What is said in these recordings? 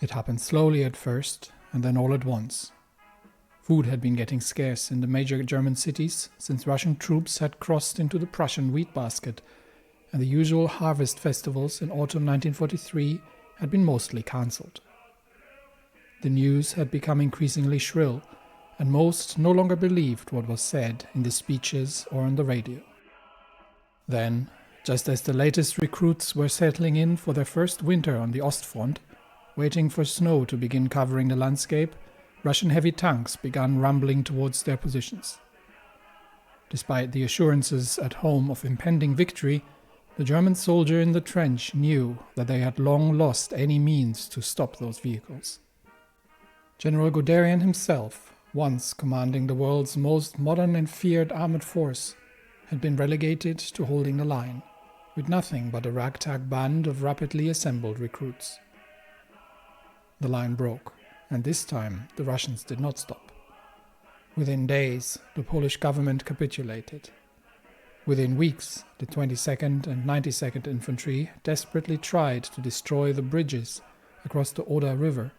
It happened slowly at first, and then all at once. Food had been getting scarce in the major German cities since Russian troops had crossed into the Prussian wheat basket, and the usual harvest festivals in autumn 1943 had been mostly cancelled. The news had become increasingly shrill, and most no longer believed what was said in the speeches or on the radio. Then, just as the latest recruits were settling in for their first winter on the Ostfront, waiting for snow to begin covering the landscape, Russian heavy tanks began rumbling towards their positions. Despite the assurances at home of impending victory, the German soldier in the trench knew that they had long lost any means to stop those vehicles. General Guderian himself, once commanding the world's most modern and feared armored force, had been relegated to holding the line, with nothing but a ragtag band of rapidly assembled recruits. The line broke, and this time the Russians did not stop. Within days, the Polish government capitulated. Within weeks, the 22nd and 92nd Infantry desperately tried to destroy the bridges across the Oder River,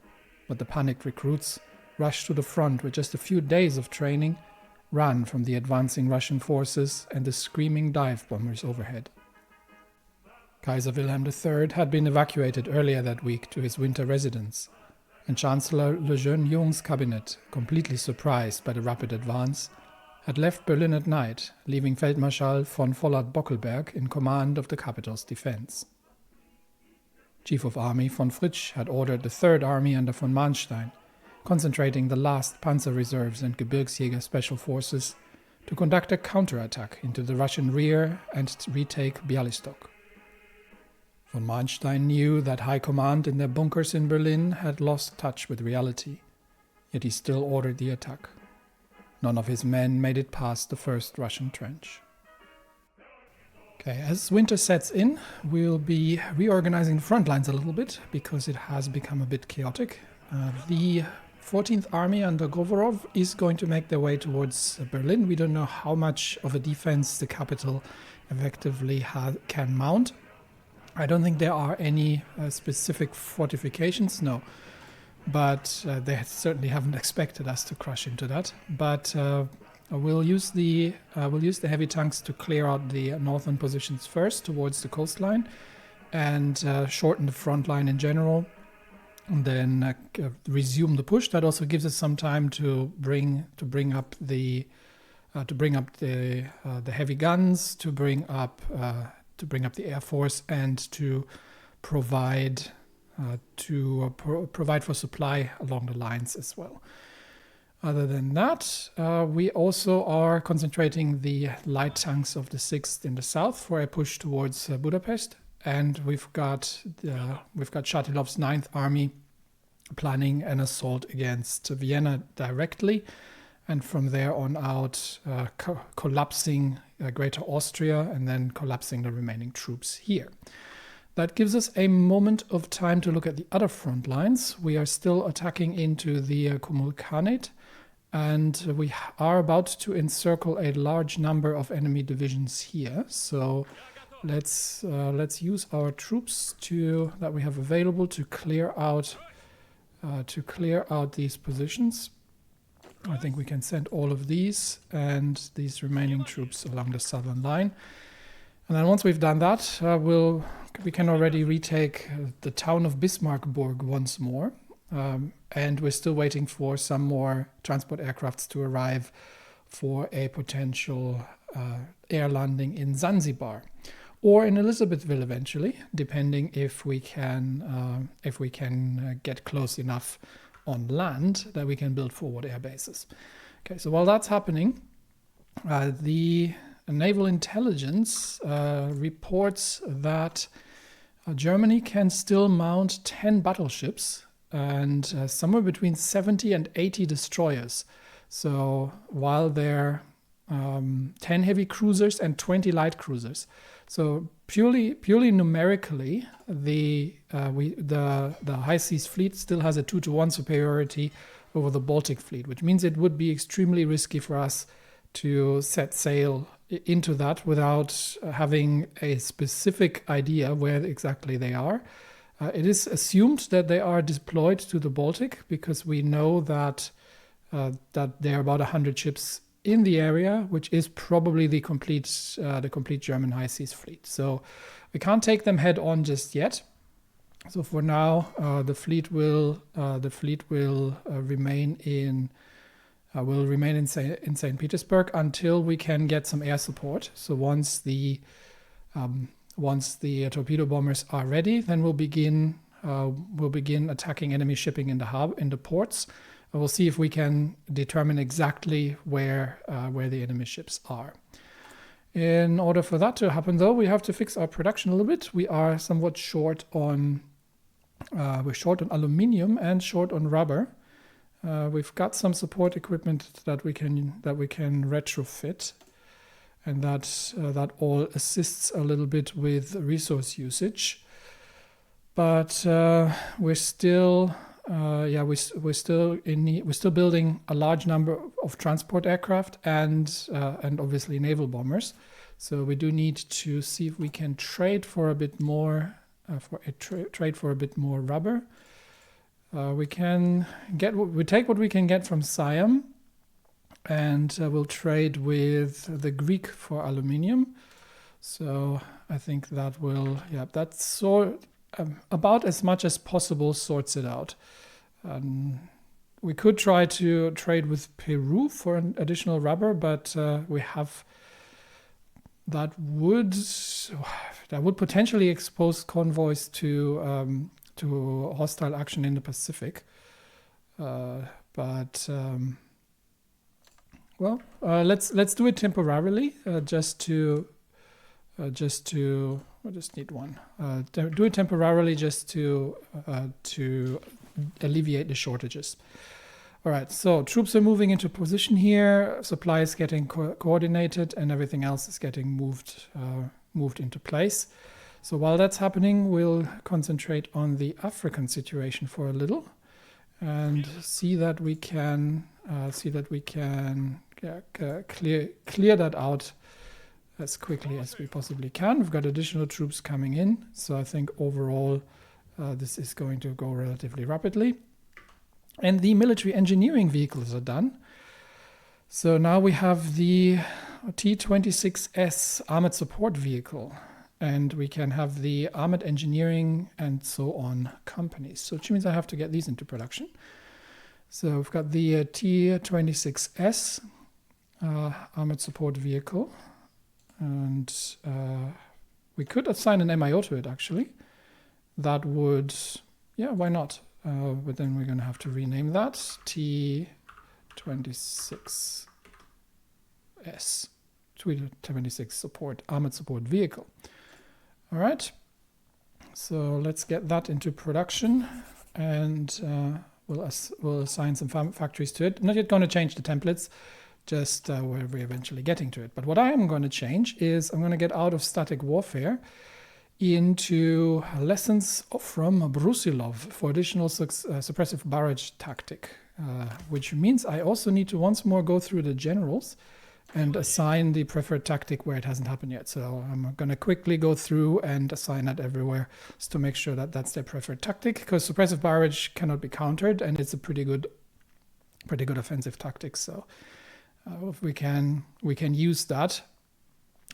but the panicked recruits, rushed to the front with just a few days of training, ran from the advancing Russian forces and the screaming dive bombers overhead. Kaiser Wilhelm III had been evacuated earlier that week to his winter residence, and Chancellor Lejeune Jung's cabinet, completely surprised by the rapid advance, had left Berlin at night, leaving Feldmarschall von Vollard-Bockelberg in command of the capital's defense. Chief of Army von Fritsch had ordered the Third Army under von Manstein, concentrating the last panzer reserves and Gebirgsjäger special forces, to conduct a counterattack into the Russian rear and retake Bialystok. Von Manstein knew that high command in their bunkers in Berlin had lost touch with reality, yet he still ordered the attack. None of his men made it past the first Russian trench. Okay, as winter sets in, we'll be reorganizing the front lines a little bit because it has become a bit chaotic. The 14th Army under Govorov is going to make their way towards Berlin. We don't know how much of a defense the capital effectively can mount. I don't think there are any specific fortifications, no. But they certainly haven't expected us to crush into that. But we'll use the heavy tanks to clear out the northern positions first towards the coastline, and shorten the front line in general, and then resume the push. That also gives us some time to bring up the heavy guns, to bring up the Air Force, and to provide for supply along the lines as well. Other than that, we also are concentrating the light tanks of the 6th in the south for a push towards Budapest, and we've got Shatilov's 9th Army planning an assault against Vienna directly, and from there on out collapsing Greater Austria and then collapsing the remaining troops here. That gives us a moment of time to look at the other front lines. We are still attacking into the Kumul-Khanate, and we are about to encircle a large number of enemy divisions here. So let's use our troops that we have available to clear out these positions. I think we can send all of these and these remaining troops along the southern line. And then once we've done that, we can already retake the town of Bismarckburg once more. And we're still waiting for some more transport aircrafts to arrive for a potential air landing in Zanzibar or in Elizabethville eventually, depending if we can get close enough on land that we can build forward air bases. Okay, so while that's happening, the naval intelligence reports that Germany can still mount 10 battleships and somewhere between 70 and 80 destroyers. So while there are 10 heavy cruisers and 20 light cruisers. So purely numerically, the High Seas Fleet still has a 2-to-1 superiority over the Baltic Fleet, which means it would be extremely risky for us to set sail into that without having a specific idea where exactly they are. It is assumed that they are deployed to the Baltic because we know that there are about 100 ships in the area, which is probably the complete German high seas fleet. So we can't take them head on just yet. So for now, the fleet will remain in St. Petersburg until we can get some air support. So once the torpedo bombers are ready, then we'll begin attacking enemy shipping in the ports. We'll see if we can determine exactly where the enemy ships are. In order for that to happen, though, we have to fix our production a little bit. We are somewhat short on aluminium and short on rubber. We've got some support equipment that we can retrofit, and that all assists a little bit with resource usage. But we're still building a large number of transport aircraft and obviously naval bombers. So we do need to see if we can trade for a bit more rubber. We take what we can get from Siam, and we'll trade with the Greek for aluminium. So I think that will, that's about as much as possible sorts it out. We could try to trade with Peru for an additional rubber, but that would potentially expose convoys to hostile action in the Pacific. Let's do it temporarily, I just need one. Do it temporarily just to alleviate the shortages. All right, so troops are moving into position here. Supply is getting coordinated, and everything else is getting moved into place. So while that's happening, we'll concentrate on the African situation for a little, and see that we can clear that out as quickly as we possibly can. We've got additional troops coming in, so I think overall this is going to go relatively rapidly. And the military engineering vehicles are done. So now we have the T-26S armored support vehicle, and we can have the armored engineering and so on companies. So which means I have to get these into production. So we've got the T-26S armored support vehicle, and we could assign an MIO to it actually. That would, why not? But then we're going to have to rename that T-26S, T-26 armored support vehicle. All right, so let's get that into production, and we'll assign some factories to it. Not yet going to change the templates, just where we're eventually getting to it. But what I am going to change is I'm going to get out of static warfare into lessons from Woscidlo for additional suppressive barrage tactic, which means I also need to once more go through the generals and assign the preferred tactic where it hasn't happened yet. So I'm going to quickly go through and assign that everywhere just to make sure that that's their preferred tactic, because suppressive barrage cannot be countered, and it's a pretty good offensive tactic. So if we can use that,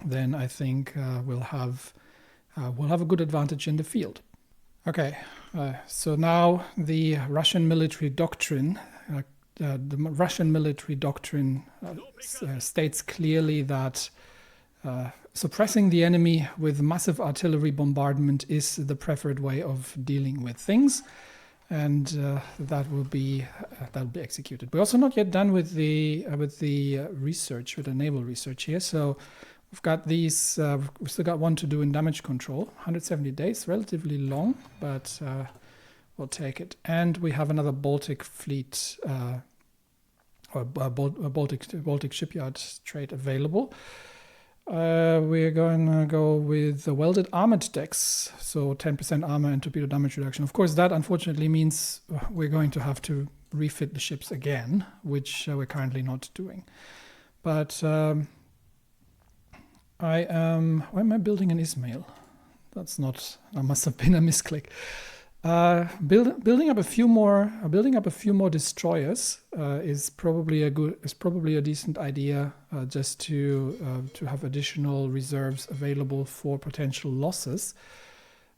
then I think we'll have a good advantage in the field. Okay, so now the Russian military doctrine. The Russian military doctrine states clearly that suppressing the enemy with massive artillery bombardment is the preferred way of dealing with things, and that will be executed. We're also not yet done with the research, with the naval research here. So we've got these. We've still got one to do in damage control. 170 days, relatively long, but we'll take it. And we have another Baltic fleet or Baltic shipyard trade available. We're going to go with the welded armored decks, so 10% armor and torpedo damage reduction. Of course, that unfortunately means we're going to have to refit the ships again, which we're currently not doing. But why am I building an Ismail? That must have been a misclick. Building up a few more destroyers is probably a decent idea, just to have additional reserves available for potential losses.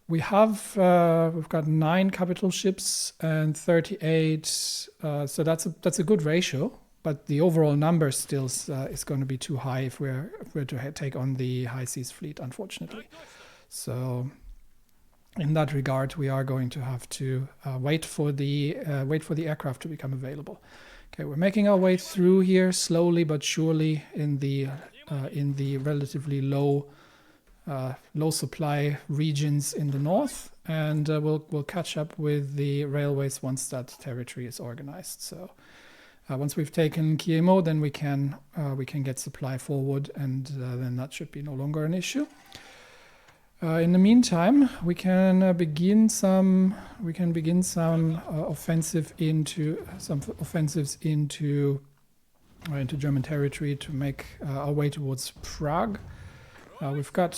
We've got 9 capital ships and 38, so that's a good ratio. But the overall number still is going to be too high if we're to take on the High Seas Fleet, unfortunately. So in that regard, we are going to have to wait for the aircraft to become available. Okay, we're making our way through here slowly but surely in the relatively low supply regions in the north, and we'll catch up with the railways once that territory is organized. So once we've taken Kiemo, then we can get supply forward, and then that should be no longer an issue. In the meantime, we can begin some offensives into German territory to make our way towards Prague. We've got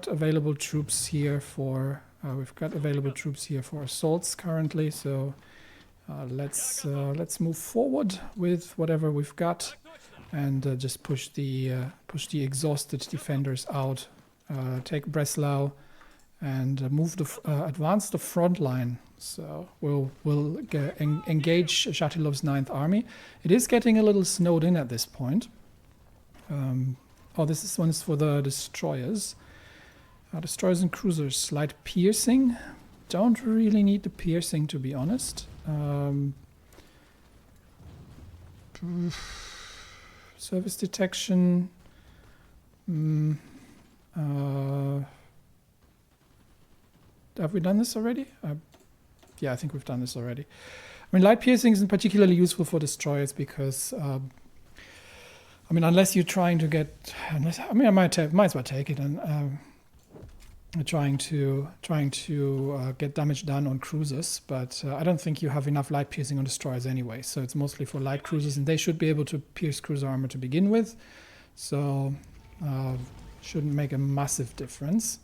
available troops here for assaults currently. So let's move forward with whatever we've got, and just push the exhausted defenders out. Take Breslau and advance the front line. So we'll engage Shatilov's 9th Army. It is getting a little snowed in at this point. This one is for the destroyers. Destroyers and cruisers. Light piercing. Don't really need the piercing, to be honest. Service detection. Have we done this already? Yeah, I think we've done this already. I mean, light piercing isn't particularly useful for destroyers because, unless you're trying to get, I might as well take it and trying to get damage done on cruisers, but I don't think you have enough light piercing on destroyers anyway. So it's mostly for light cruisers, and they should be able to pierce cruiser armor to begin with. So shouldn't make a massive difference.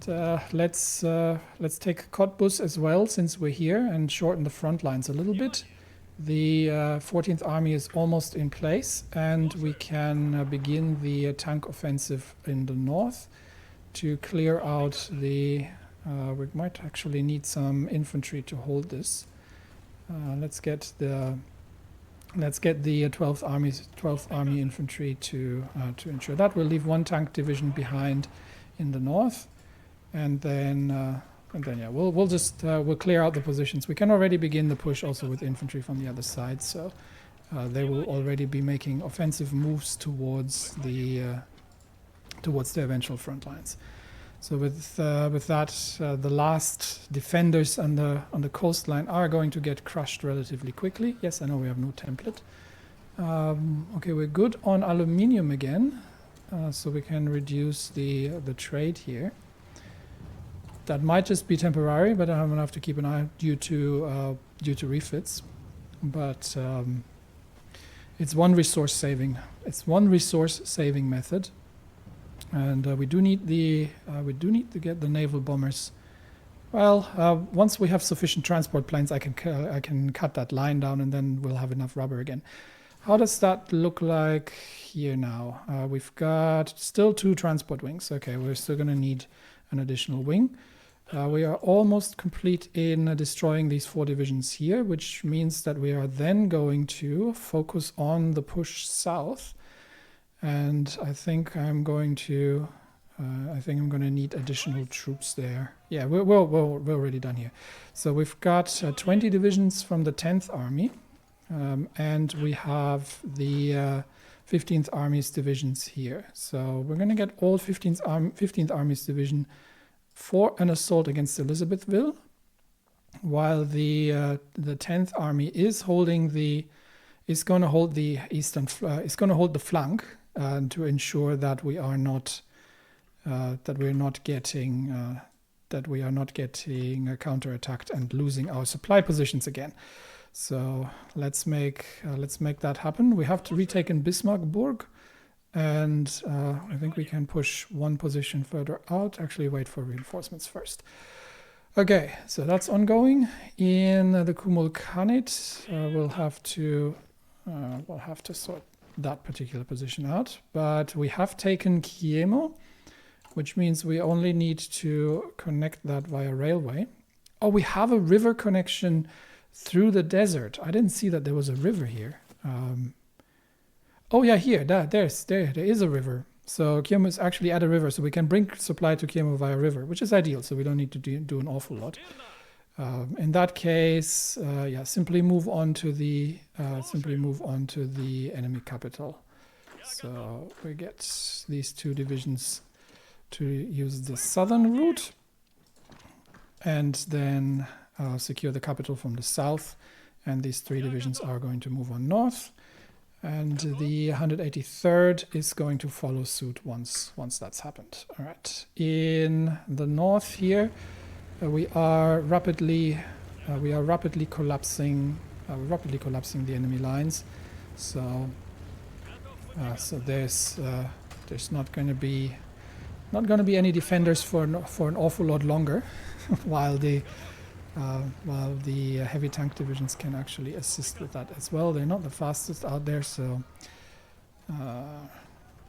Let's take Cottbus as well, since we're here, and shorten the front lines a little bit. The 14th Army is almost in place, and we can begin the tank offensive in the north to clear out the... we might actually need some infantry to hold this. Let's get the 12th Army infantry to ensure that. We'll leave 1 tank division behind in the north, and then we'll clear out the positions. We can already begin the push also with infantry from the other side, so they will already be making offensive moves towards the eventual front lines. So with that, the last defenders on the coastline are going to get crushed relatively quickly. Yes, I know we have no template. Okay, we're good on aluminium again, so we can reduce the trade here. That might just be temporary, but I'm gonna have to keep an eye due to refits. But it's one resource saving. It's one resource saving method. And we do need to get the naval bombers. Well, once we have sufficient transport planes, I can cut that line down, and then we'll have enough rubber again. How does that look like here now? We've got still 2 transport wings. Okay, we're still going to need an additional wing. We are almost complete in destroying these 4 divisions here, which means that we are then going to focus on the push south. And I think I'm going to need additional troops there. Yeah, we're already done here. So we've got 20 divisions from the 10th Army, and we have the 15th Army's divisions here. So we're going to get all 15th Army's division for an assault against Elizabethville, while the 10th Army is going to hold the flank. To ensure that we are not getting counterattacked and losing our supply positions again. So let's make that happen. We have to retake in Bismarckburg, and I think we can push 1 position further out. Actually, wait for reinforcements first. Okay, so that's ongoing. In the Kumul Khanate, we'll have to sort that particular position out. But we have taken Kiemo, which means we only need to connect that via railway. Oh, we have a river connection through the desert. I didn't see that there was a river here. Oh yeah, here, there is a river. So Kiemo is actually at a river, so we can bring supply to Kiemo via river, which is ideal. So we don't need to do an awful lot. In that case, yeah, simply move on to the enemy capital. So we get these two divisions to use the southern route, and then secure the capital from the south. And these three divisions are going to move on north. And the 183rd is going to follow suit once that's happened. All right. In the north here, we are rapidly collapsing the enemy lines. So there's not going to be any defenders for an awful lot longer, while the heavy tank divisions can actually assist with that as well. They're not the fastest out there, so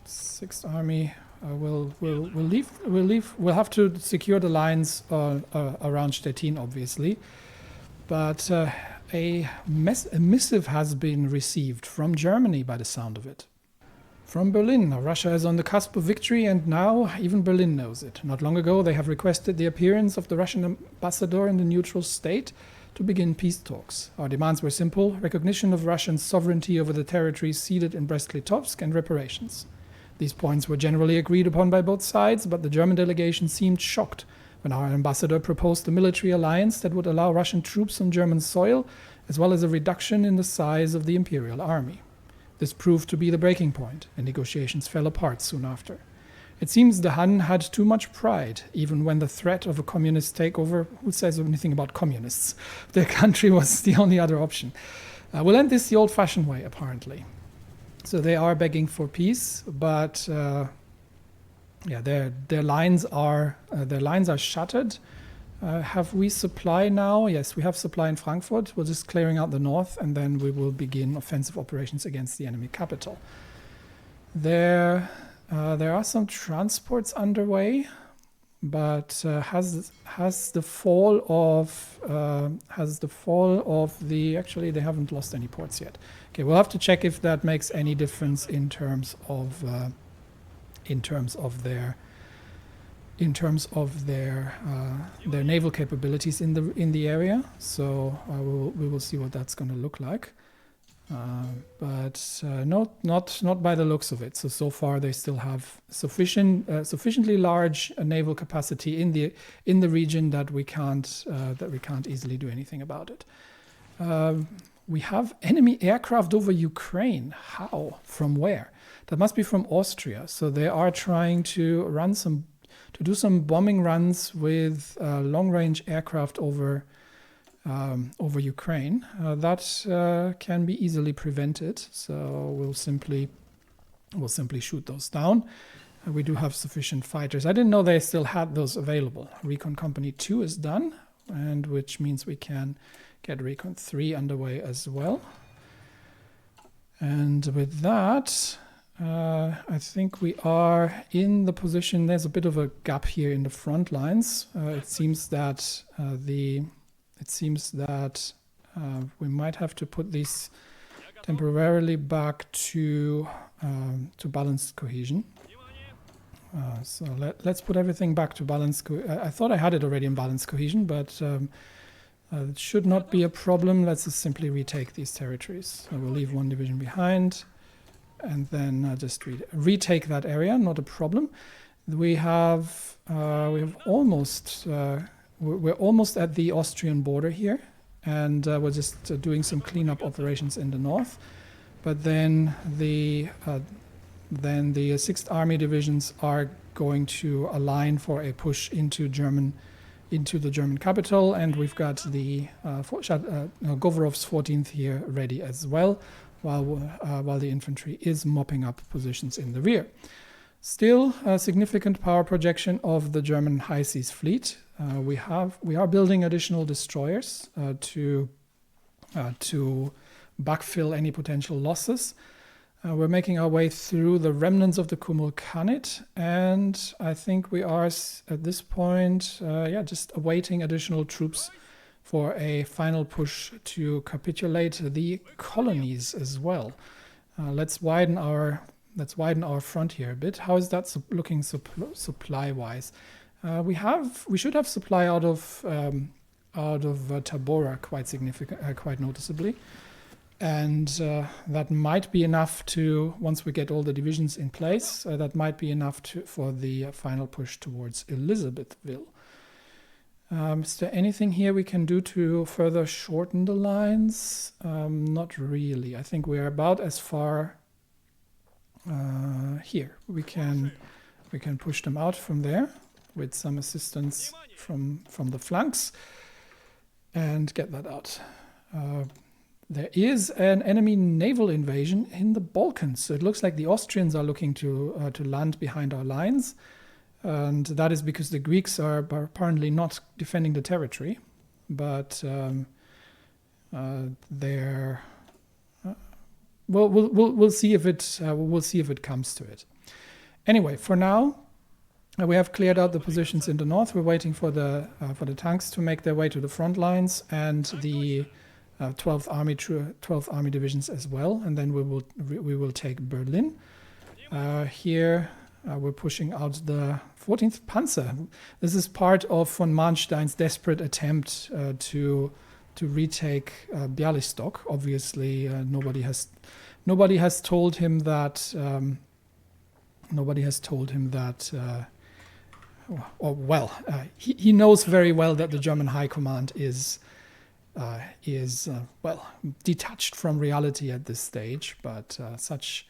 6th Army we'll have to secure the lines around Stettin, obviously. But a missive has been received from Germany, by the sound of it. From Berlin. Russia is on the cusp of victory, and now even Berlin knows it. Not long ago, they have requested the appearance of the Russian ambassador in the neutral state to begin peace talks. Our demands were simple: recognition of Russian sovereignty over the territories ceded in Brest-Litovsk and reparations. These points were generally agreed upon by both sides, but the German delegation seemed shocked when our ambassador proposed a military alliance that would allow Russian troops on German soil, as well as a reduction in the size of the imperial army. This proved to be the breaking point, and negotiations fell apart soon after. It seems the Han had too much pride, even when the threat of a communist takeover, who says anything about communists? Their country was the only other option. We'll end this the old-fashioned way, apparently. So they are begging for peace, but yeah, their lines are shattered. Have we supply now? Yes, we have supply in Frankfurt. We're just clearing out the north, and then we will begin offensive operations against the enemy capital. There are some transports underway, but has the fall of the actually they haven't lost any ports yet. Okay, we'll have to check if that makes any difference in terms of their naval capabilities in the area. So we will see what that's going to look like. But not by the looks of it. So far they still have sufficiently large naval capacity in the region that we can't easily do anything about it. We have enemy aircraft over Ukraine. How? From where? That must be from Austria. So they are trying to do some bombing runs with long-range aircraft over Ukraine. That can be easily prevented. So we'll simply shoot those down. We do have sufficient fighters. I didn't know they still had those available. Recon Company 2 is done, and which means we can get Recon 3 underway as well. And with that, I think we are in the position. There's a bit of a gap here in the front lines. It seems that we might have to put these temporarily back to balanced cohesion. So let's put everything back to balanced. I thought I had it already in balanced cohesion, but it should not be a problem. Let's just simply retake these territories. So we'll leave one division behind, and then just retake that area. Not a problem. We have almost we're almost at the Austrian border here, and we're just doing some cleanup operations in the north. But then the 6th Army divisions are going to align for a push into the German capital, and we've got the Govorov's 14th here ready as well, while the infantry is mopping up positions in the rear. Still, a significant power projection of the German High Seas Fleet. We are building additional destroyers to backfill any potential losses. We're making our way through the remnants of the Kumul Khanate, and I think we are at this point just awaiting additional troops for a final push to capitulate the colonies as well. Let's widen our front here a bit. How is that looking supply-wise? We should have supply out of Tabora quite noticeably, and that might be enough to, once we get all the divisions in place, that might be enough for the final push towards Elizabethville. Is there anything here we can do to further shorten the lines? Not really. I think we are about as far here. We can push them out from there with some assistance from the flanks and get that out. There is an enemy naval invasion in the Balkans. So it looks like the Austrians are looking to land behind our lines. And that is because the Greeks are apparently not defending the territory, but they're. We'll see if it comes to it. Anyway, for now, we have cleared out the positions in the north. We're waiting for the tanks to make their way to the front lines and the 12th Army divisions as well, and then we will take Berlin. Here. We're pushing out the 14th Panzer. This is part of von Manstein's desperate attempt to retake Bialystok. Obviously, nobody has told him that. He knows very well that the German High Command is detached from reality at this stage, but such.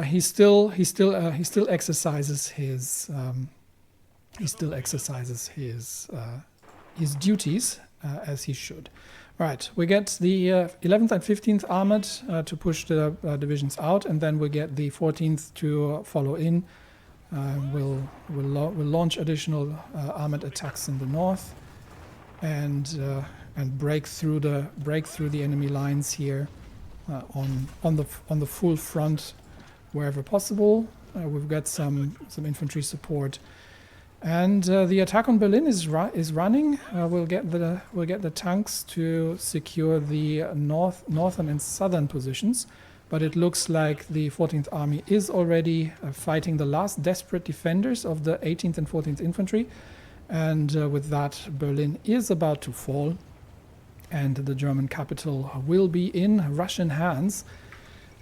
He still exercises his duties as he should. Right, we get the 11th and 15th Armored to push the divisions out, and then we get the 14th to follow in. We'll launch additional armored attacks in the north, and break through the enemy lines here on the full front. Wherever possible, we've got some infantry support, and the attack on Berlin is running. We'll get the tanks to secure the northern and southern positions, but it looks like the 14th Army is already fighting the last desperate defenders of the 18th and 14th Infantry, and with that, Berlin is about to fall, and the German capital will be in Russian hands.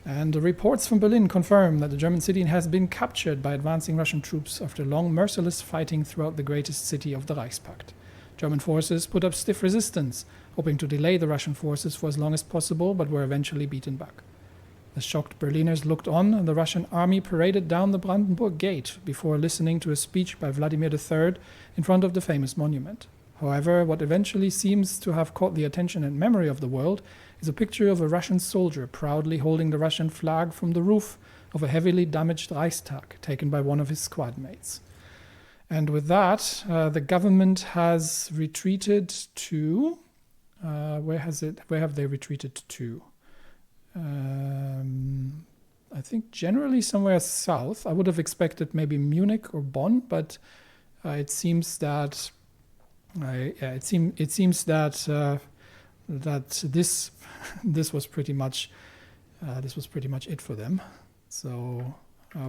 And the reports from Berlin confirm that the German city has been captured by advancing Russian troops after long, merciless fighting throughout the greatest city of the Reichspakt. German forces put up stiff resistance, hoping to delay the Russian forces for as long as possible, but were eventually beaten back. The shocked Berliners looked on, and the Russian army paraded down the Brandenburg Gate before listening to a speech by Vladimir III in front of the famous monument. However, what eventually seems to have caught the attention and memory of the world is a picture of a Russian soldier proudly holding the Russian flag from the roof of a heavily damaged Reichstag taken by one of his squad mates. And with that, the government has retreated to... where have they retreated to? I think generally somewhere south. I would have expected maybe Munich or Bonn, but it seems that... it seems that this was pretty much it for them. So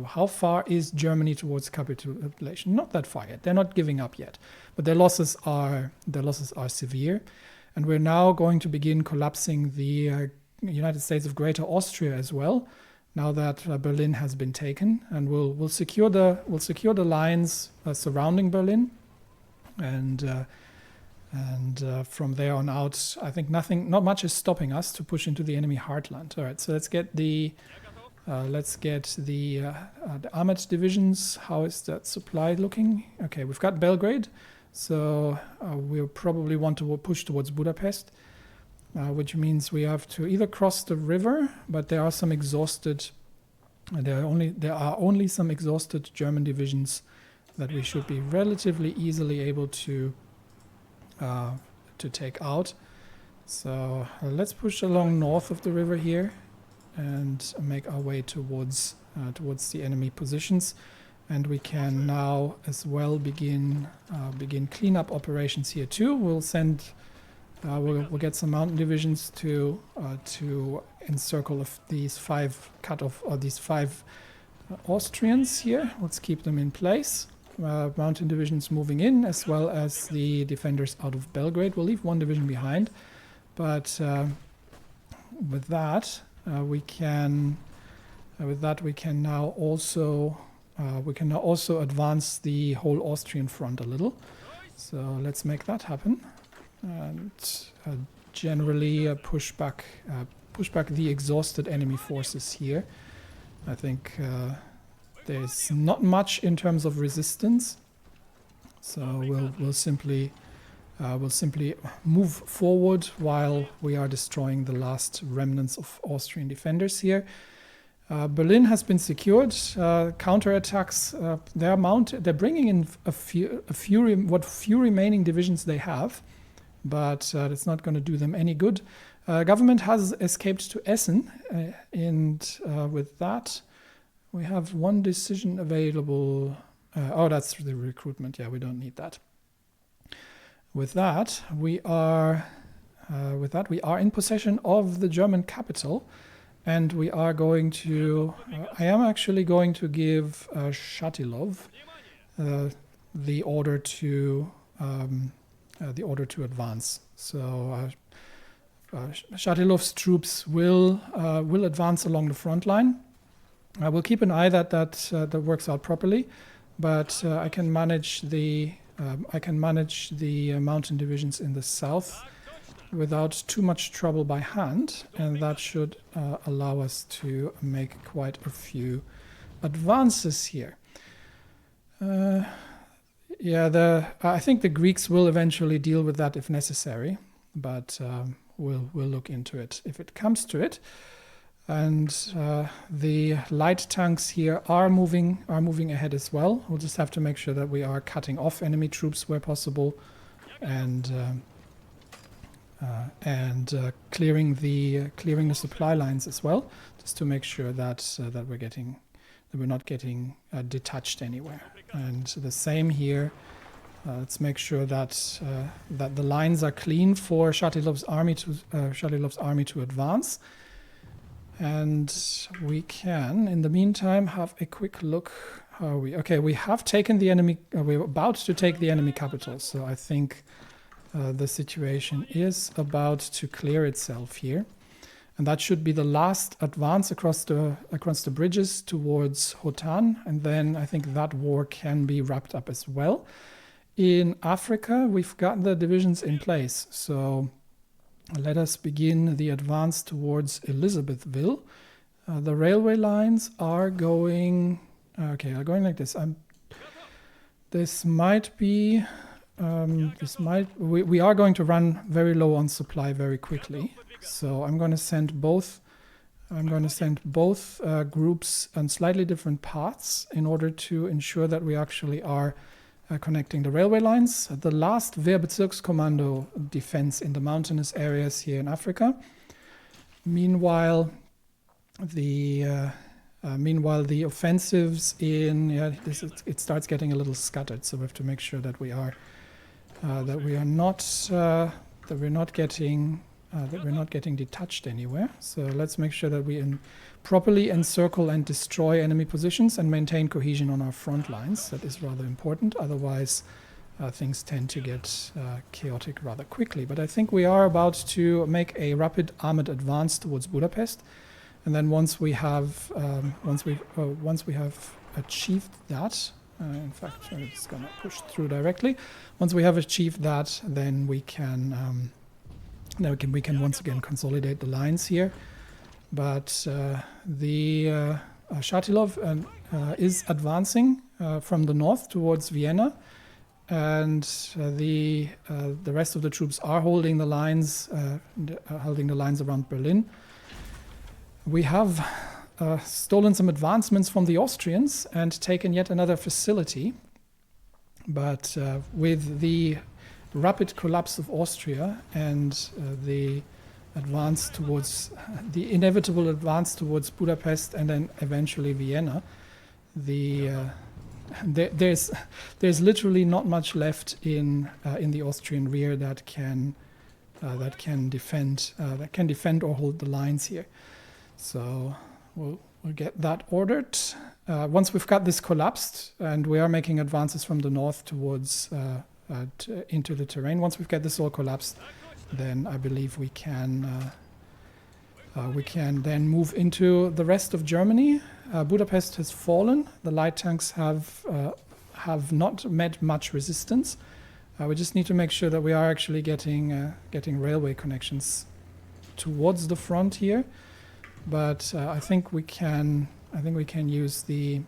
how far is Germany towards capitulation? Not that far yet. They're not giving up yet, but their losses are severe, and we're now going to begin collapsing the United States of Greater Austria as well. Now that Berlin has been taken, and we'll secure the lines surrounding Berlin. And from there on out, I think not much is stopping us to push into the enemy heartland. All right, so let's get the armored divisions. How is that supply looking? Okay, we've got Belgrade, so we'll probably want to push towards Budapest, which means we have to either cross the river, but there are some exhausted. There are only some exhausted German divisions that we should be relatively easily able to take out. So let's push along north of the river here and make our way towards the enemy positions. And we can now as well begin cleanup operations here too. We'll send we'll get some mountain divisions to encircle these five Austrians here. Let's keep them in place. Mountain divisions moving in, as well as the defenders out of Belgrade. We'll leave one division behind, but with that we can now also advance the whole Austrian front a little. So let's make that happen, and generally push back the exhausted enemy forces here. I think there's not much in terms of resistance, so we'll simply move forward while we are destroying the last remnants of Austrian defenders here. Berlin has been secured. Counterattacks. They're bringing in a few remaining divisions they have, but it's not going to do them any good. Government has escaped to Essen, and with that, we have one decision available. Oh, that's the recruitment. Yeah, we don't need that. With that, we are in possession of the German capital. And we are going to. I am actually going to give Woscidlo the order to advance. So Woscidlo's troops will advance along the front line. I will keep an eye that works out properly, but I can manage the mountain divisions in the south without too much trouble by hand, and that should allow us to make quite a few advances here. I think the Greeks will eventually deal with that if necessary, but we'll look into it if it comes to it. And the light tanks here are moving ahead as well. We'll just have to make sure that we are cutting off enemy troops where possible, and clearing the supply lines as well, just to make sure that we're not getting detached anywhere. And the same here. Let's make sure that the lines are clean for Woscidlo's army to advance. And we can, in the meantime, have a quick look. How are we? Okay, we have taken the enemy. We're about to take the enemy capital. So I think the situation is about to clear itself here, and that should be the last advance across the bridges towards Hotan, and then I think that war can be wrapped up as well. In Africa, we've got the divisions in place, so let us begin the advance towards Elizabethville. The railway lines are going like this. We are going to run very low on supply very quickly. So I'm going to send both groups on slightly different paths in order to ensure that we actually are connecting the railway lines. The last Wehrbezirkskommando defense in the mountainous areas here in Africa. Meanwhile, the offensives it starts getting a little scattered. So we have to make sure that we're not getting detached anywhere. So let's make sure that we properly encircle and destroy enemy positions and maintain cohesion on our front lines. That is rather important. Otherwise, things tend to get chaotic rather quickly. But I think we are about to make a rapid armored advance towards Budapest, and then once we have achieved that. In fact, it's going to push through directly. Once we have achieved that, then we can once again consolidate the lines here. But Woscidlo is advancing from the north towards Vienna, and the rest of the troops are holding the lines around Berlin. We have stolen some advancements from the Austrians and taken yet another facility. But with the rapid collapse of Austria and the inevitable advance towards Budapest and then eventually Vienna, there's literally not much left in the Austrian rear that can defend or hold the lines here. So we'll get that ordered. Once we've got this collapsed, and we are making advances from the north towards into the terrain. Once we've got this all collapsed, then I believe we can then move into the rest of Germany. Budapest has fallen. The light tanks have not met much resistance. We just need to make sure that we are actually getting railway connections towards the front here. But I think we can use the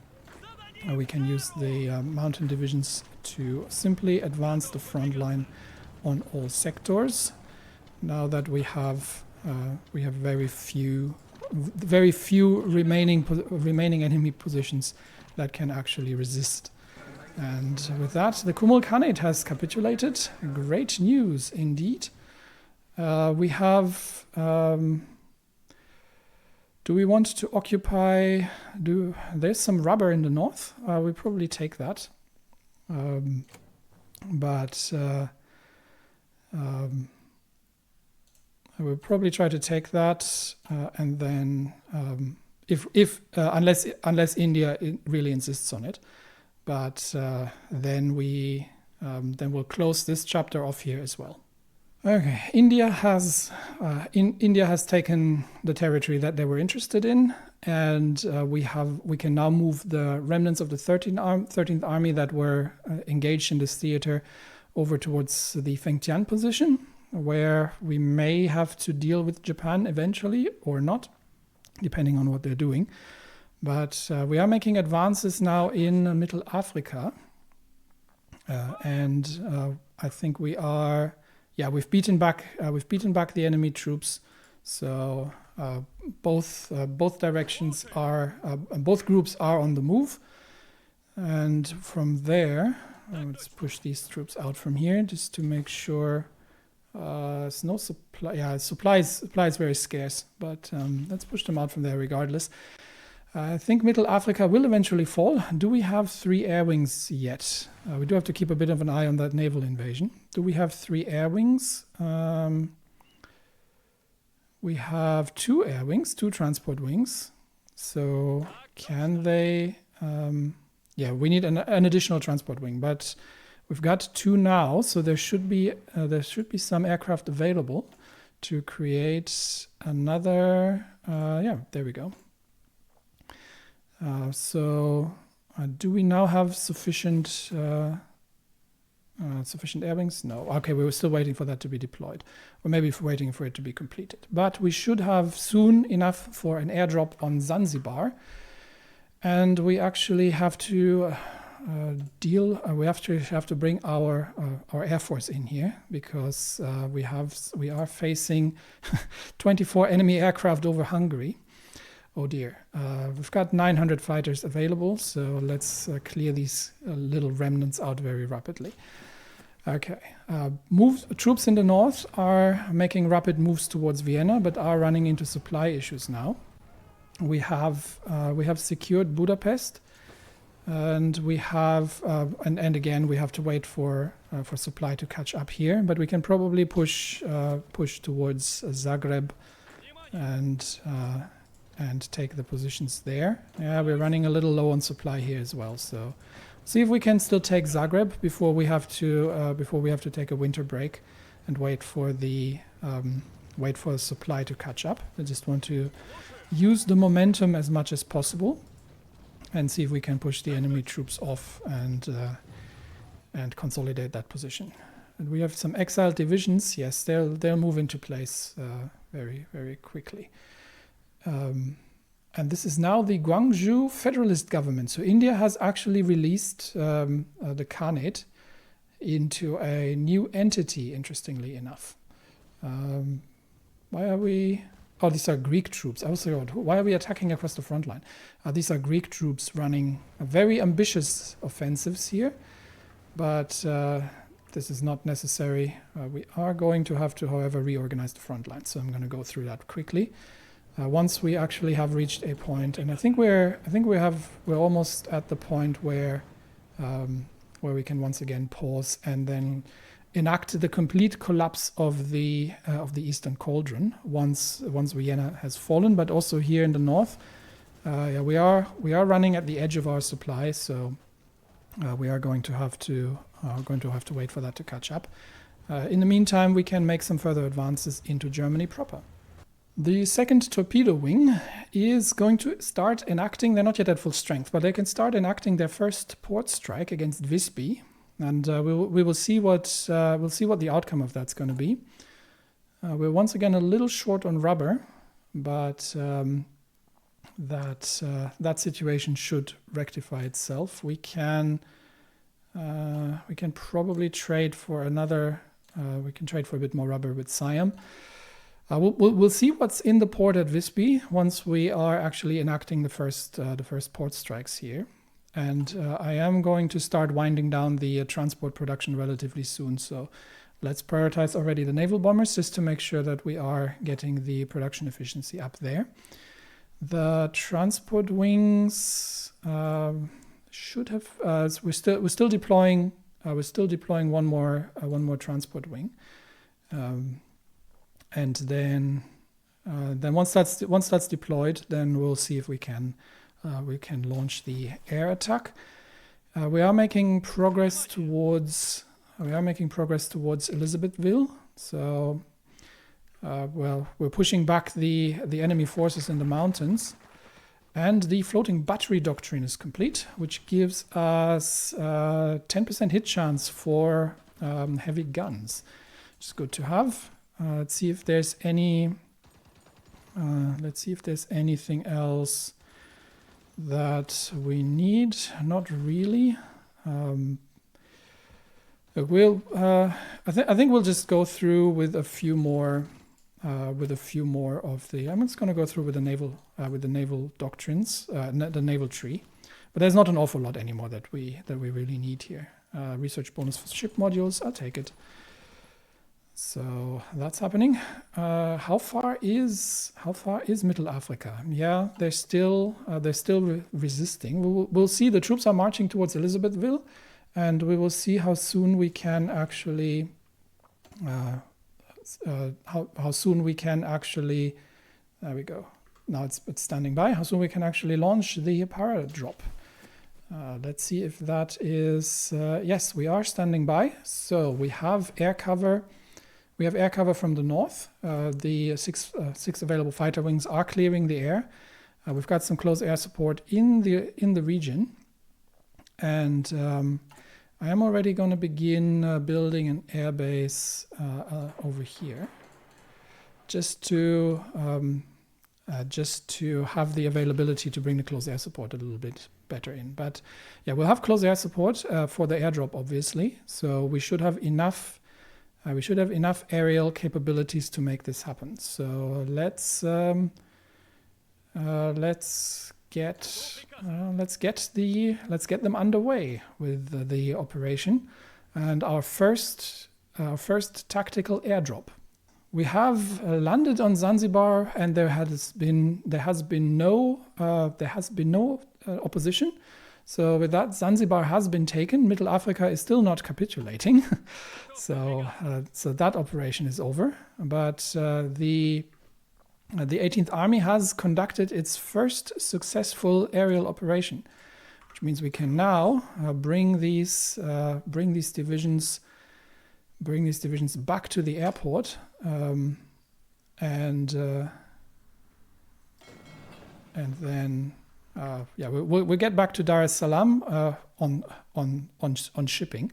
mountain divisions to simply advance the front line on all sectors. Now that we have very few remaining enemy positions that can actually resist. And with that, the Kumul Khanate has capitulated. Great news indeed. We have. Do we want to occupy? There's some rubber in the north. We probably take that. But I will probably try to take that, and then unless India really insists on it, but then we'll close this chapter off here as well. Okay, India has taken the territory that they were interested in, and we can now move the remnants of the 13th Army that were engaged in this theater over towards the Fengtian position, where we may have to deal with Japan eventually or not, depending on what they're doing. But we are making advances now in Middle Africa, and I think we are. Yeah, we've beaten back the enemy troops. So both directions are both groups are on the move, and from there, let's push these troops out from here just to make sure. There's no supply. Yeah, supply is very scarce, but let's push them out from there regardless. I think Middle Africa will eventually fall. Do we have 3 air wings yet? We do have to keep a bit of an eye on that naval invasion. Do we have 3 air wings? We have 2 air wings, 2 transport wings. So can they? Yeah, we need an additional transport wing, but we've got 2 now, so there should be some aircraft available to create another. Yeah, there we go. Do we now have sufficient air wings? No. Okay, we were still waiting for that to be deployed, or maybe waiting for it to be completed. But we should have soon enough for an airdrop on Zanzibar, and we actually have to we have to bring our air force in here, because we are facing 24 enemy aircraft over Hungary. Oh dear. We've got 900 fighters available, so let's clear these little remnants out very rapidly. Okay. Troops in the north are making rapid moves towards Vienna, but are running into supply issues now. We have secured Budapest, and we have and again we have to wait for supply to catch up here. But we can probably push towards Zagreb and take the positions there. Yeah, we're running a little low on supply here as well. So see if we can still take Zagreb before we have to take a winter break and wait for the supply to catch up. I just want to use the momentum as much as possible and see if we can push the enemy troops off and consolidate that position. And we have some exiled divisions. Yes, they'll move into place very, very quickly. And this is now the Gwangju Federalist Government. So India has actually released the Khanate into a new entity, interestingly enough. Why are we... Oh, these are Greek troops. I was saying, why are we attacking across the front line? These are Greek troops running very ambitious offensives here. but this is not necessary. We are going to have to, however, reorganize the front line. So I'm going to go through that quickly. Once we actually have reached a point, and I think we're almost at the point where we can once again pause and then enact the complete collapse of the Eastern Cauldron once Vienna has fallen. But also here in the north, we are running at the edge of our supply, so we are going to have to wait for that to catch up. In the meantime, we can make some further advances into Germany proper. The second torpedo wing is going to start enacting. They're not yet at full strength, but they can start enacting their first port strike against Visby, and we will see what the outcome of that's going to be. We're once again a little short on rubber, but that situation should rectify itself. We can probably trade for another. We can trade for a bit more rubber with Siam. We'll see what's in the port at Visby once we are actually enacting the first port strikes here. And I am going to start winding down the transport production relatively soon. So let's prioritize already the naval bombers just to make sure that we are getting the production efficiency up there. The transport wings should have. We're still deploying. We're still deploying one more transport wing. And then once that's deployed, then we'll see if we can launch the air attack. We are making progress towards Elizabethville. So, we're pushing back the enemy forces in the mountains, and the floating battery doctrine is complete, which gives us 10% hit chance for heavy guns, which is good to have. Let's see if there's anything else that we need. Not really. I think we'll just go through with a few more of the. I'm just going to go through with the naval doctrines, the naval tree. But there's not an awful lot anymore that we really need here. Research bonus for ship modules. I'll take it. So that's happening. How far is Middle Africa? Yeah, they're still resisting. We'll see. The troops are marching towards Elizabethville, and we will see how soon we can actually. How soon we can actually. There we go. Now it's standing by. How soon we can actually launch the para drop. Let's see if that is. Yes, we are standing by. So we have air cover. We have air cover from the north. The six available fighter wings are clearing the air. We've got some close air support in the region, and I am already going to begin building an air base over here, just to have the availability to bring the close air support a little bit better in. But yeah, we'll have close air support for the airdrop, obviously. So we should have enough. We should have enough aerial capabilities to make this happen. So let's get them underway with the operation, and our first tactical airdrop. We have landed on Zanzibar, and there has been no opposition. So with that, Zanzibar has been taken. Middle Africa is still not capitulating, so that operation is over. But the 18th Army has conducted its first successful aerial operation, which means we can now bring these divisions back to the airport, and then. We'll get back to Dar es Salaam on shipping,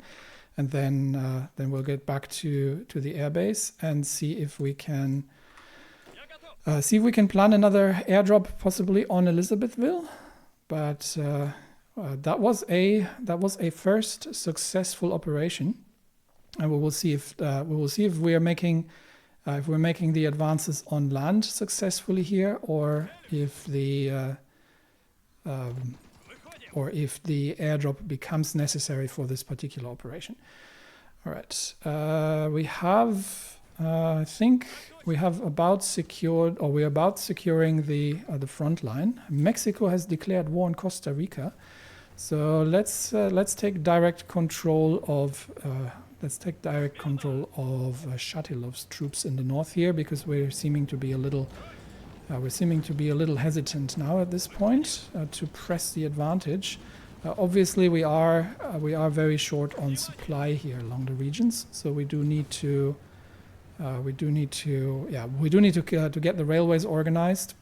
and then we'll get back to the airbase and see if we can plan another airdrop, possibly on Elizabethville. But that was a first successful operation, and we will see if we are making. If we're making the advances on land successfully here, or if or if the airdrop becomes necessary for this particular operation. All right, we have, I think we have about secured, or we're about securing the front line. Mexico has declared war on Costa Rica, so let's take direct control of Woscidlo's troops in the north here, because we're seeming to be a little hesitant now at this point to press the advantage. Obviously, we are very short on supply here along the regions, so we do need to get the railways organized.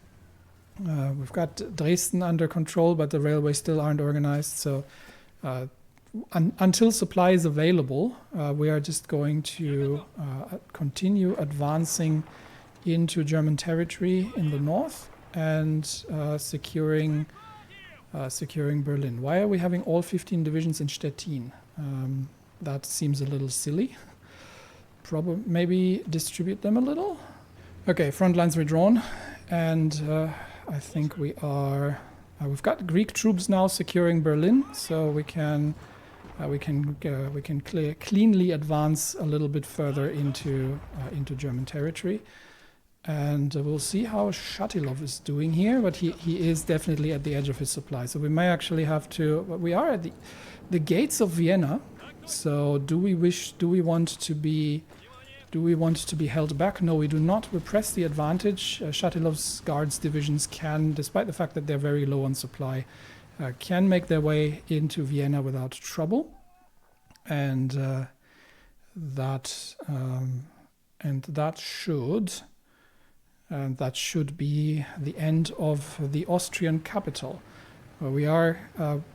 We've got Dresden under control, but the railways still aren't organized. So until supply is available, we are just going to continue advancing into German territory in the north and securing Berlin. Why are we having all 15 divisions in Stettin? That seems a little silly. Probably maybe distribute them a little. Okay, front lines redrawn, and I think we've got Greek troops now securing Berlin, so we can cleanly advance a little bit further into German territory. And we'll see how Woscidlo is doing here, but he is definitely at the edge of his supply. So we may actually have to. We are at the gates of Vienna. So do we want to be held back? No, we do not. We press the advantage. Woscidlo's guards divisions can, despite the fact that they're very low on supply, can make their way into Vienna without trouble, and that should be the end of the Austrian capital. We're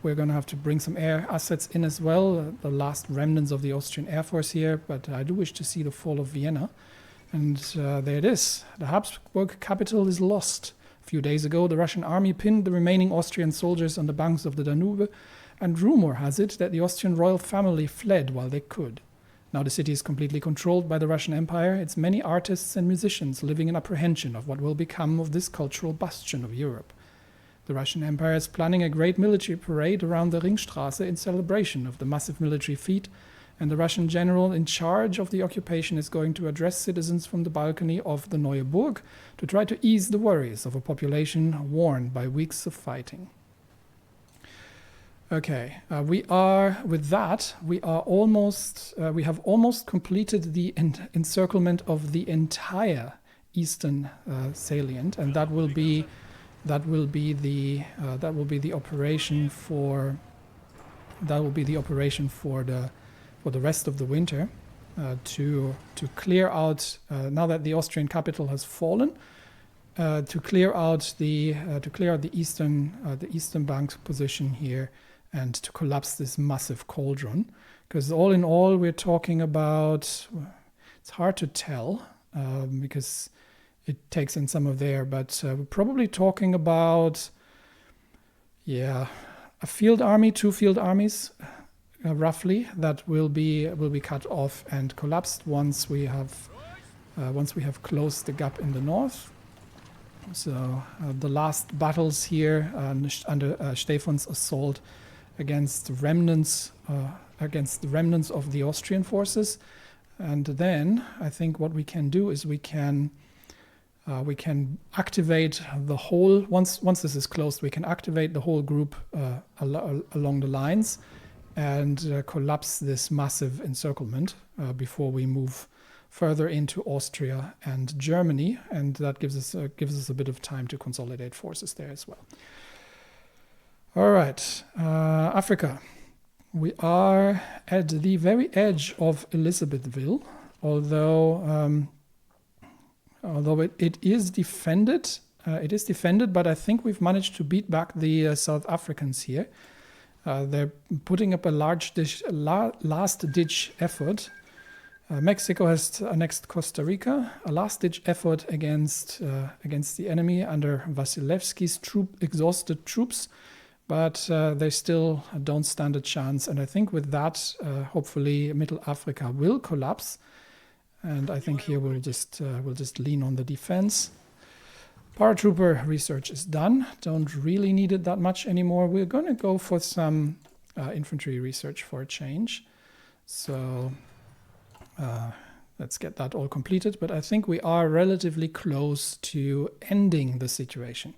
going to have to bring some air assets in as well, the last remnants of the Austrian Air Force here, but I do wish to see the fall of Vienna. And there it is. The Habsburg capital is lost. A few days ago, the Russian army pinned the remaining Austrian soldiers on the banks of the Danube, and rumor has it that the Austrian royal family fled while they could. Now the city is completely controlled by the Russian Empire, its many artists and musicians living in apprehension of what will become of this cultural bastion of Europe. The Russian Empire is planning a great military parade around the Ringstraße in celebration of the massive military feat, and the Russian general in charge of the occupation is going to address citizens from the balcony of the Neue Burg to try to ease the worries of a population worn by weeks of fighting. Okay, we have almost completed the encirclement of the entire eastern salient, and that will be the operation for the rest of the winter, to clear out, now that the Austrian capital has fallen, to clear out the eastern bank's position here, and to collapse this massive cauldron. Because all in all, we're talking about, it's hard to tell because it takes in some of there, but we're probably talking about, a field army, 2 field armies, roughly, that will be cut off and collapsed once we have closed the gap in the north. So the last battles here under Stephan's assault against the remnants of the Austrian forces, and then I think what we can do is we can activate the whole. Once this is closed, we can activate the whole group along the lines and collapse this massive encirclement before we move further into Austria and Germany, and that gives us a bit of time to consolidate forces there as well. All right, Africa. We are at the very edge of Elizabethville, although it is defended. But I think we've managed to beat back the South Africans here. They're putting up a last-ditch effort. Mexico has annexed Costa Rica, a last-ditch effort against the enemy under Wasilewski's exhausted troops, but they still don't stand a chance. And I think with that, hopefully, Middle Africa will collapse. And I think here we'll just lean on the defense. Paratrooper research is done. Don't really need it that much anymore. We're going to go for some infantry research for a change. So let's get that all completed. But I think we are relatively close to ending the situation.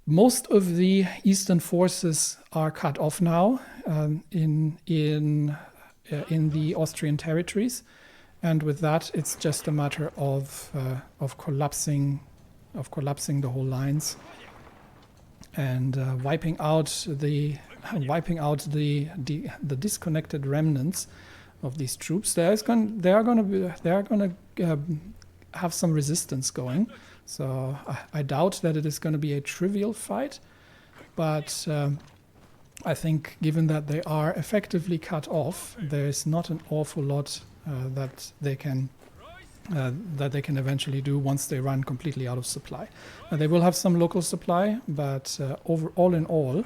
Most of the eastern forces are cut off now in the Austrian territories, and with that, it's just a matter of collapsing the whole lines and wiping out the disconnected remnants of these troops. They are going to have some resistance going. So I doubt that it is going to be a trivial fight, but I think given that they are effectively cut off, there is not an awful lot that they can eventually do once they run completely out of supply. They will have some local supply, but all in all,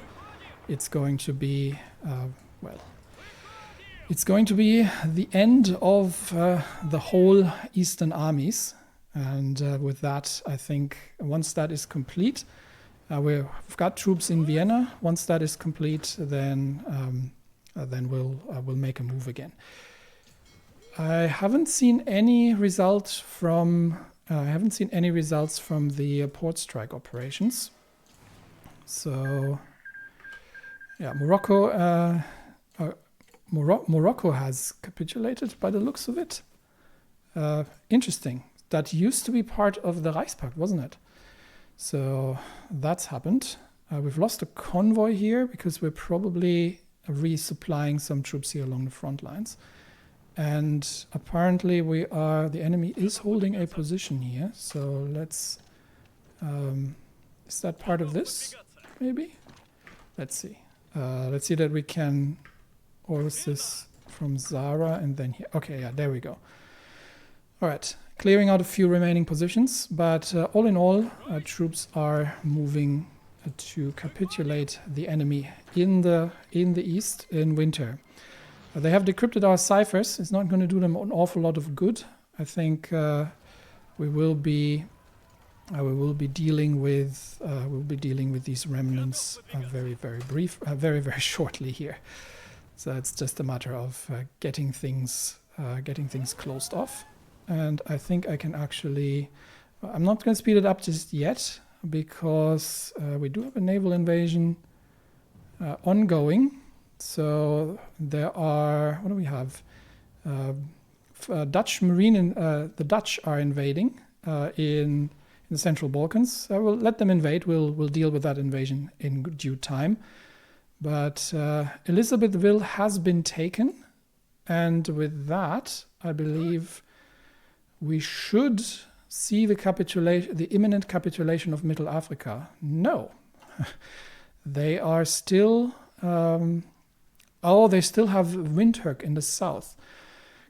it's going to be it's going to be the end of the whole Eastern armies. And with that, I think once that is complete, we've got troops in Vienna. Once that is complete, then we'll make a move again. I haven't seen any results from the port strike operations. So yeah, Morocco has capitulated by the looks of it. Interesting. That used to be part of the Reichspakt, wasn't it? So that's happened. We've lost a convoy here because we're probably resupplying some troops here along the front lines. And apparently the enemy is holding a position here. So let's, is that part of this, maybe? Let's see. Let's see that we can, or is this from Zara and then here? Okay, yeah, there we go. All right. Clearing out a few remaining positions, but all in all, troops are moving to capitulate the enemy in the east in winter. They have decrypted our ciphers. It's not going to do them an awful lot of good. I think we will be dealing with these remnants very very shortly here. So it's just a matter of getting things closed off. And I think I can actually, I'm not going to speed it up just yet because we do have a naval invasion ongoing. So there are, what do we have? Dutch marine, the Dutch are invading in the Central Balkans. I will let them invade. We'll deal with that invasion in due time. But Elizabethville has been taken. And with that, I believe we should see the imminent capitulation of Middle Africa. No, they are still. They still have Windhoek in the south.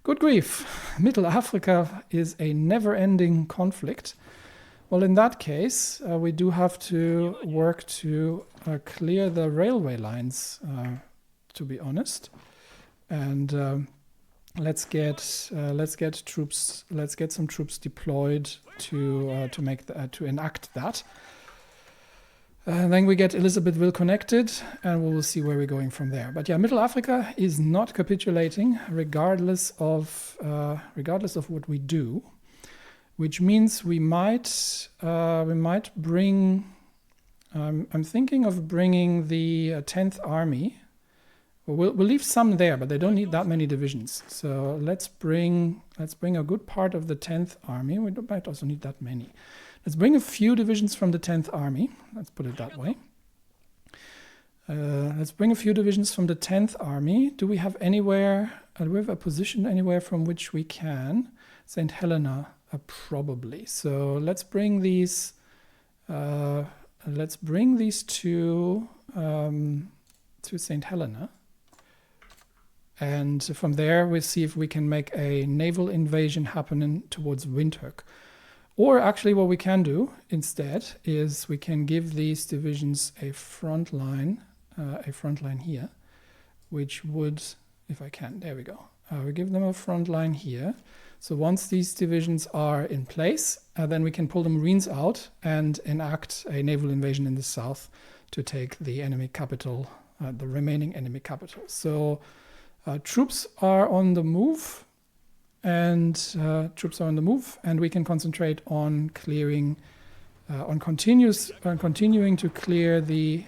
Good grief! Middle Africa is a never-ending conflict. Well, in that case, we do have to work to clear the railway lines. To be honest, and. Let's get troops. Let's get some troops deployed to enact that. Then we get Elizabethville connected, and we will see where we're going from there. But yeah, Middle Africa is not capitulating, regardless of what we do, which means we might bring. I'm thinking of bringing the 10th Army. We'll leave some there, but they don't need that many divisions. So let's bring a good part of the 10th Army. We might also need that many. Let's bring a few divisions from the 10th Army. Let's put it that way. Let's bring a few divisions from the 10th Army. Do we have a position anywhere from which we can? St. Helena, probably. So let's bring these. Let's bring these to St. Helena. And from there, we'll see if we can make a naval invasion happen towards Windhoek. Or actually what we can do instead is we can give these divisions a front line here, which would, if I can, we give them a front line here. So once these divisions are in place then we can pull the Marines out and enact a naval invasion in the south to take the enemy capital, the remaining enemy capital. So troops are on the move, and we can concentrate on clearing, continuing to clear the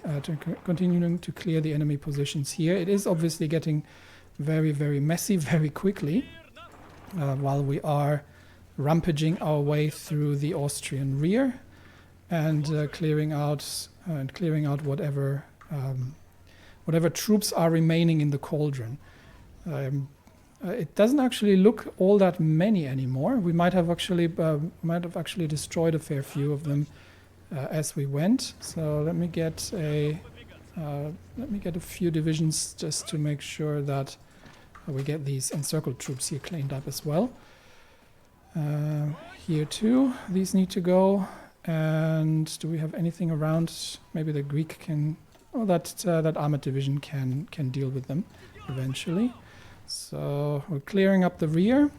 enemy positions here. It is obviously getting very, very messy very quickly while we are rampaging our way through the Austrian rear and clearing out whatever troops are remaining in the cauldron. It doesn't actually look all that many anymore. We might have actually destroyed a fair few of them as we went. So let me get a few divisions just to make sure that we get these encircled troops here cleaned up as well. Here too, these need to go. And do we have anything around? Maybe the Greek can, or that armored division can deal with them eventually. So we're clearing up the rear.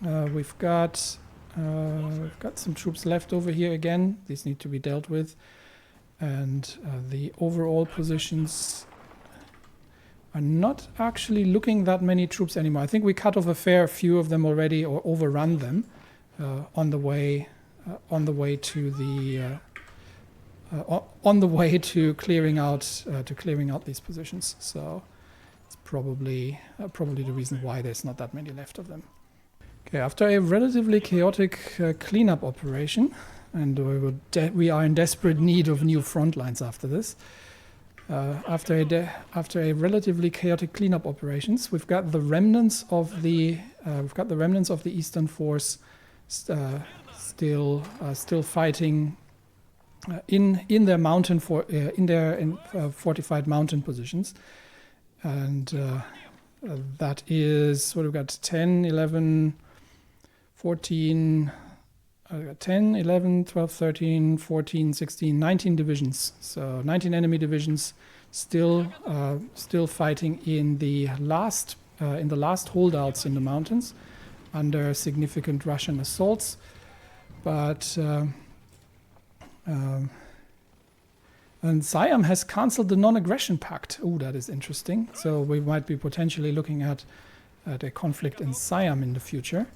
We've got some troops left over here again. These need to be dealt with, and the overall positions are not actually looking that many troops anymore. I think we cut off a fair few of them already, or overrun them on the way to clearing out these positions. So it's probably the reason why there's not that many left of them. Okay, after a relatively chaotic cleanup operation, and we are in desperate need of new front lines after this. After a relatively chaotic cleanup operations, we've got the remnants of the Eastern force still fighting in their fortified mountain positions, and that is what we've got: 10, 11, 14. 10, 11, 12, 13, 14, 16, 19 divisions. So 19 enemy divisions still fighting in the last holdouts in the mountains under significant Russian assaults. But and Siam has cancelled the non-aggression pact. Oh, that is interesting. So we might be potentially looking at a conflict in Siam in the future.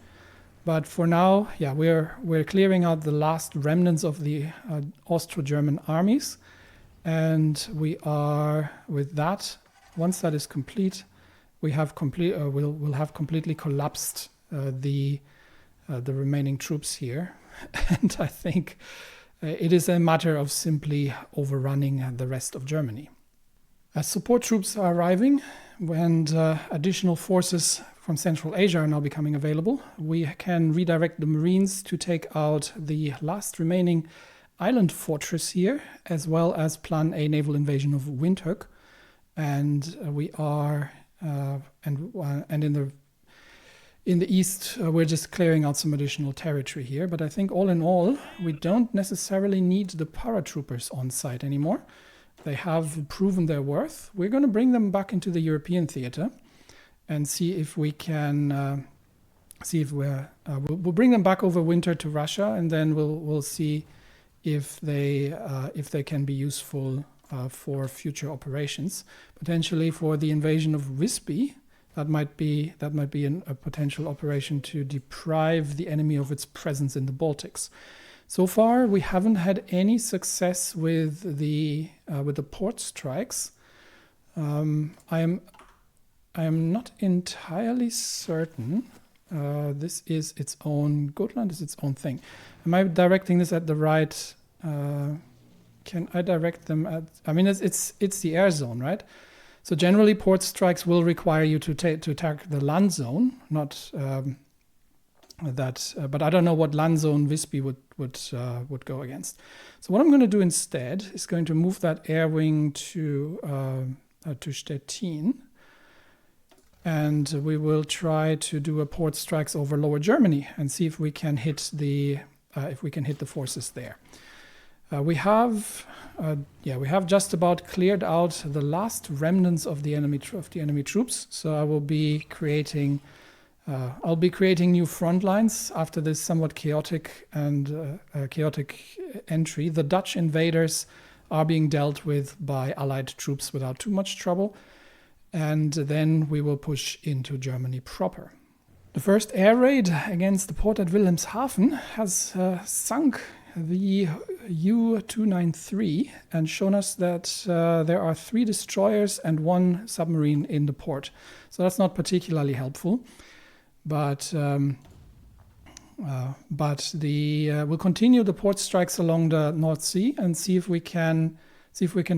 But for now, yeah, we're clearing out the last remnants of the Austro-German armies, and we are with that. Once that is complete, we'll have completely collapsed the remaining troops here, and I think it is a matter of simply overrunning the rest of Germany. As support troops are arriving, and additional forces from Central Asia are now becoming available, we can redirect the Marines to take out the last remaining island fortress here, as well as plan a naval invasion of Windhoek. And we are, and in the east, we're just clearing out some additional territory here. But I think all in all, we don't necessarily need the paratroopers on site anymore. They have proven their worth. We're going to bring them back into the European theater and see if we can we'll bring them back over winter to Russia, and then we'll see if they can be useful for future operations, potentially for the invasion of Visby. That might be a potential operation to deprive the enemy of its presence in the Baltics. So far, we haven't had any success with the port strikes. I am not entirely certain. This is its own. Gotland is its own thing. Am I directing this at the right? Can I direct them at? I mean, it's the air zone, right? So generally, port strikes will require you to attack the land zone, not that. But I don't know what land zone Visby would go against. So what I'm going to do instead is going to move that air wing to Stettin. And we will try to do a port strikes over Lower Germany and see if we can hit the forces there. We have just about cleared out the last remnants of the enemy troops. So I will be creating I'll be creating new front lines after this somewhat chaotic entry. The Dutch invaders are being dealt with by Allied troops without too much trouble, and then we will push into Germany proper. The first air raid against the port at Wilhelmshaven has sunk the U-293 and shown us that there are 3 destroyers and 1 submarine in the port. So that's not particularly helpful. But we'll continue the port strikes along the North Sea and see if we can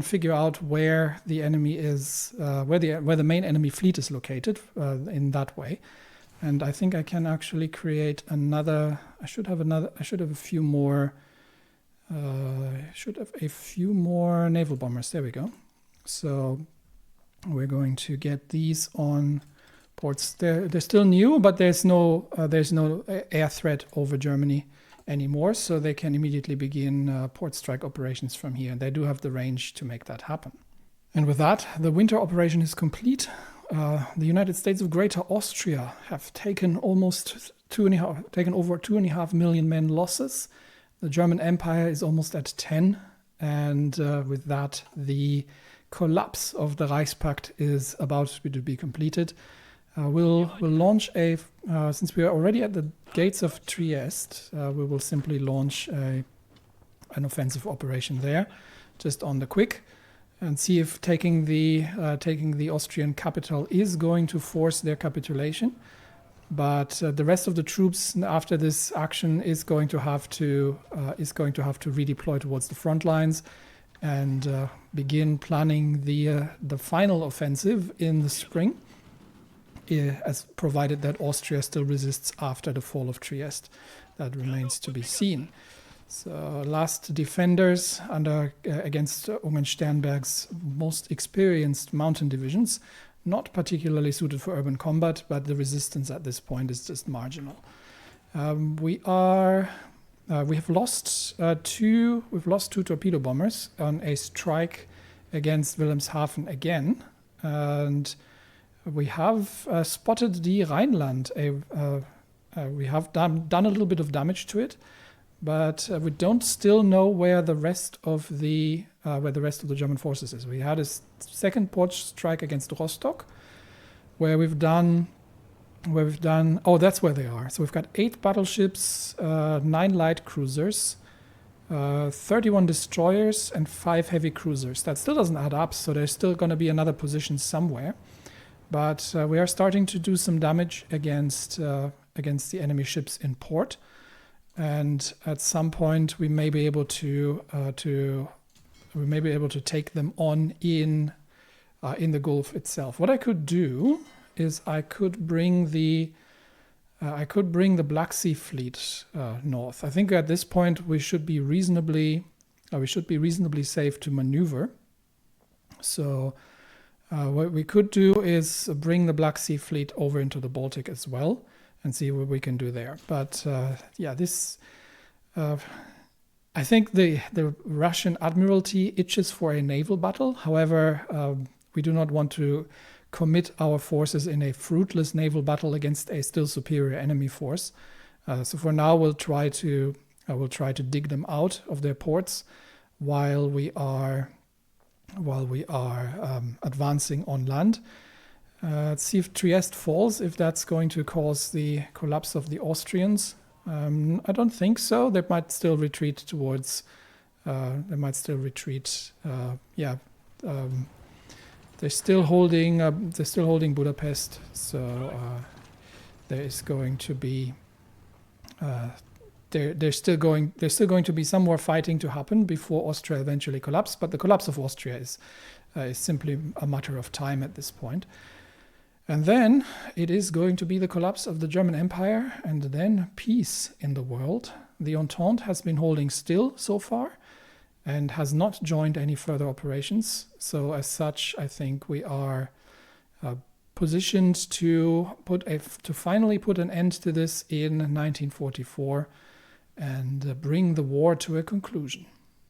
figure out where the enemy is, where the main enemy fleet is located in that way. And I think I can actually create another. I should have a few more. Naval bombers. There we go. So we're going to get these on ports. They're still new, but there's no air threat over Germany anymore, so they can immediately begin port strike operations from here. And they do have the range to make that happen. And with that, the winter operation is complete. The United States of Greater Austria have taken over 2.5 million men losses. The German Empire is almost at 10, and with that, the collapse of the Reichspakt is about to be completed. We'll launch since we are already at the gates of Trieste, we will simply launch an offensive operation there, just on the quick, and see if taking the Austrian capital is going to force their capitulation. But the rest of the troops after this action is going to have to redeploy towards the front lines and begin planning the final offensive in the spring, as provided that Austria still resists after the fall of Trieste. That remains to be seen. So last defenders against Ungarn Sternberg's most experienced mountain divisions, not particularly suited for urban combat, but the resistance at this point is just marginal. We have lost two torpedo bombers on a strike against Wilhelmshaven again, and we have spotted the Rhineland. We have done a little bit of damage to it, but we don't still know where the rest of the German forces is. We had a second port strike against Rostock, where we've done. Oh, that's where they are. So we've got 8 battleships, 9 light cruisers, 31 destroyers, and 5 heavy cruisers. That still doesn't add up. So there's still going to be another position somewhere. But we are starting to do some damage against the enemy ships in port, and at some point we may be able to take them on in the Gulf itself. What I could do is I could bring the Black Sea Fleet north. I think at this point we should be reasonably safe to maneuver. So. What we could do is bring the Black Sea Fleet over into the Baltic as well and see what we can do there. But I think the Russian Admiralty itches for a naval battle. However, we do not want to commit our forces in a fruitless naval battle against a still superior enemy force. So for now, we'll try to dig them out of their ports while we are advancing on land. Let's see if Trieste falls, if that's going to cause the collapse of the Austrians. I don't think so. They might still retreat towards. They're still holding Budapest. So there is going to be. There's still going to be some more fighting to happen before Austria eventually collapses. But the collapse of Austria is simply a matter of time at this point. And then it is going to be the collapse of the German Empire and then peace in the world. The Entente has been holding still so far and has not joined any further operations. So as such, I think we are positioned to finally put an end to this in 1944 and bring the war to a conclusion.